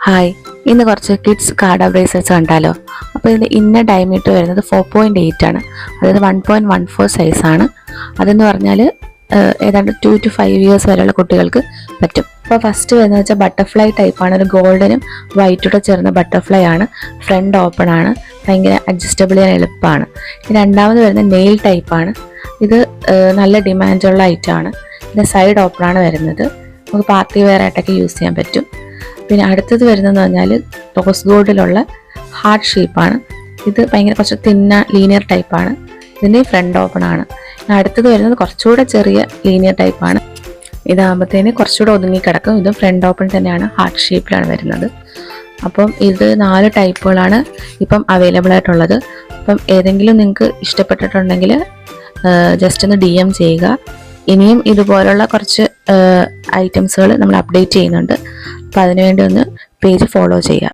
Hi, ഇന്ന് കുറച്ച് kids കാർഡ ബ്രേസൽസ് കണ്ടാലോ. അപ്പോൾ ഇതിൻ്റെ ഇന്ന ഡയമീറ്റർ വരുന്നത് 4.8 ആണ്, അതായത് 1.14 സൈസാണ്. അതെന്ന് പറഞ്ഞാൽ ഏതാണ്ട് 2 to 5 ഇയേഴ്സ് വരെയുള്ള കുട്ടികൾക്ക് പറ്റും. അപ്പോൾ ഫസ്റ്റ് വരുന്നത് വെച്ചാൽ ബട്ടർഫ്ലൈ ടൈപ്പാണ്, ഒരു ഗോൾഡനും വൈറ്റൂടെ ചേർന്ന ബട്ടർഫ്ലൈ ആണ്. ഫ്രണ്ട് ഓപ്പൺ ആണ്, ഭയങ്കര അഡ്ജസ്റ്റബിൾ ചെയ്യാൻ എളുപ്പമാണ്. രണ്ടാമത് വരുന്നത് നെയിൽ ടൈപ്പാണ്. ഇത് നല്ല ഡിമാൻഡുള്ള ഐറ്റമാണ്. ഇതിൻ്റെ സൈഡ് ഓപ്പൺ ആണ് വരുന്നത്, നമുക്ക് പാർട്ടി വെയർ ആയിട്ടൊക്കെ യൂസ് ചെയ്യാൻ പറ്റും. പിന്നെ അടുത്തത് വരുന്നതെന്ന് പറഞ്ഞാൽ റോസ് ഗോൾഡിലുള്ള ഹാർട്ട് ഷേപ്പാണ്. ഇത് ഭയങ്കര കുറച്ച് തിന്ന ലീനിയർ ടൈപ്പാണ്. ഇതിൻ്റെ ഫ്രണ്ട് ഓപ്പൺ ആണ്. അടുത്തത് വരുന്നത് കുറച്ചുകൂടെ ചെറിയ ലീനിയർ ടൈപ്പാണ്. ഇതാകുമ്പോഴത്തേന് കുറച്ചുകൂടെ ഒതുങ്ങി കിടക്കും. ഇതും ഫ്രണ്ട് ഓപ്പൺ തന്നെയാണ്, ഹാർട്ട് ഷേപ്പിലാണ് വരുന്നത്. അപ്പം ഇത് 4 ടൈപ്പുകളാണ് ഇപ്പം അവൈലബിൾ ആയിട്ടുള്ളത്. അപ്പം ഏതെങ്കിലും നിങ്ങൾക്ക് ഇഷ്ടപ്പെട്ടിട്ടുണ്ടെങ്കിൽ ജസ്റ്റ് ഒന്ന് DM ചെയ്യുക. ഇനിയും ഇതുപോലുള്ള കുറച്ച് ഐറ്റംസുകൾ നമ്മൾ അപ്ഡേറ്റ് ചെയ്യുന്നുണ്ട്. അപ്പോൾ അതിനുവേണ്ടി ഒന്ന് പേജ് ഫോളോ ചെയ്യുക.